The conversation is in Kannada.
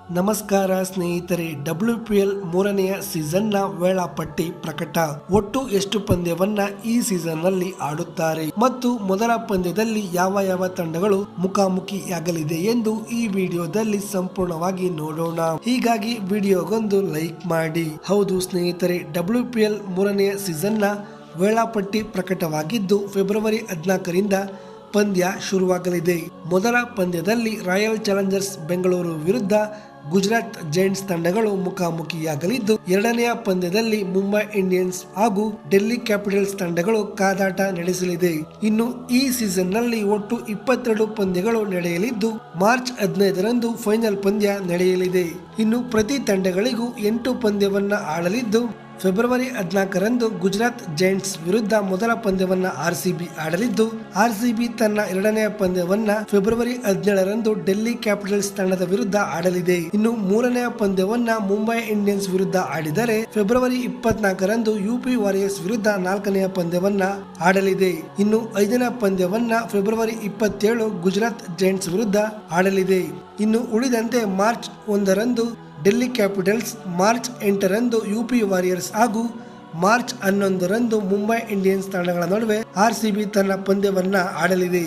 ನಮಸ್ಕಾರ ಸ್ನೇಹಿತರೆ, WPL ಮೂರನೆಯ ಸೀಸನ್ನ ವೇಳಾಪಟ್ಟಿ ಪ್ರಕಟ. ಒಟ್ಟು ಎಷ್ಟು ಪಂದ್ಯವನ್ನ ಈ ಸೀಸನ್ ನಲ್ಲಿ ಆಡುತ್ತಾರೆ ಮತ್ತು ಮೊದಲ ಪಂದ್ಯದಲ್ಲಿ ಯಾವ ತಂಡಗಳು ಮುಖಾಮುಖಿಯಾಗಲಿದೆ ಎಂದು ಈ ವಿಡಿಯೋದಲ್ಲಿ ಸಂಪೂರ್ಣವಾಗಿ ನೋಡೋಣ. ಹೀಗಾಗಿ ವಿಡಿಯೋಗೊಂದು ಲೈಕ್ ಮಾಡಿ. ಹೌದು ಸ್ನೇಹಿತರೆ, WPL ಮೂರನೆಯ ಸೀಸನ್ನ ವೇಳಾಪಟ್ಟಿ ಪ್ರಕಟವಾಗಿದ್ದು ಫೆಬ್ರವರಿ 14ರಿಂದ ಪಂದ್ಯ ಶುರುವಾಗಲಿದೆ. ಮೊದಲ ಪಂದ್ಯದಲ್ಲಿ ರಾಯಲ್ ಚಾಲೆಂಜರ್ಸ್ ಬೆಂಗಳೂರು ವಿರುದ್ಧ ಗುಜರಾತ್ ಜೈಂಟ್ಸ್ ತಂಡಗಳು ಮುಖಾಮುಖಿಯಾಗಲಿದ್ದು, ಎರಡನೆಯ ಪಂದ್ಯದಲ್ಲಿ ಮುಂಬೈ ಇಂಡಿಯನ್ಸ್ ಹಾಗೂ ಡೆಲ್ಲಿ ಕ್ಯಾಪಿಟಲ್ಸ್ ತಂಡಗಳು ಕಾದಾಟ ನಡೆಸಲಿದೆ. ಇನ್ನು ಈ ಸೀಸನ್ ನಲ್ಲಿ ಒಟ್ಟು 22 ಪಂದ್ಯಗಳು ನಡೆಯಲಿದ್ದು, ಮಾರ್ಚ್ 15ರಂದು ಫೈನಲ್ ಪಂದ್ಯ ನಡೆಯಲಿದೆ. ಇನ್ನು ಪ್ರತಿ ತಂಡಗಳಿಗೂ 8 ಪಂದ್ಯವನ್ನ ಆಡಲಿದ್ದು, ಫೆಬ್ರವರಿ 14ರಂದು ಗುಜರಾತ್ ಜೈಂಟ್ಸ್ ವಿರುದ್ಧ ಮೊದಲ ಪಂದ್ಯವನ್ನ RCB ಆಡಲಿದ್ದು, RCB ತನ್ನ ಎರಡನೆಯ ಪಂದ್ಯವನ್ನ ಫೆಬ್ರವರಿ 17ರಂದು ಡೆಲ್ಲಿ ಕ್ಯಾಪಿಟಲ್ಸ್ ತಂಡದ ವಿರುದ್ಧ ಆಡಲಿದೆ. ಇನ್ನು ಮೂರನೆಯ ಪಂದ್ಯವನ್ನ ಮುಂಬೈ ಇಂಡಿಯನ್ಸ್ ವಿರುದ್ಧ ಆಡಿದರೆ ಫೆಬ್ರವರಿ 24ರಂದು UP ವಾರಿಯರ್ಸ್ ವಿರುದ್ಧ ನಾಲ್ಕನೆಯ ಪಂದ್ಯವನ್ನ ಆಡಲಿದೆ. ಇನ್ನು ಐದನೇ ಪಂದ್ಯವನ್ನ ಫೆಬ್ರವರಿ 27 ಗುಜರಾತ್ ಜೈಂಟ್ಸ್ ವಿರುದ್ಧ ಆಡಲಿದೆ. ಇನ್ನು ಉಳಿದಂತೆ ಮಾರ್ಚ್ 1ರಂದು ಡೆಲ್ಲಿ ಕ್ಯಾಪಿಟಲ್ಸ್, ಮಾರ್ಚ್ 8ರಂದು UP ವಾರಿಯರ್ಸ್ ಹಾಗೂ ಮಾರ್ಚ್ 11ರಂದು ಮುಂಬೈ ಇಂಡಿಯನ್ಸ್ ತಂಡಗಳ ನಡುವೆ RCB ತನ್ನ ಪಂದ್ಯವನ್ನ ಆಡಲಿದೆ.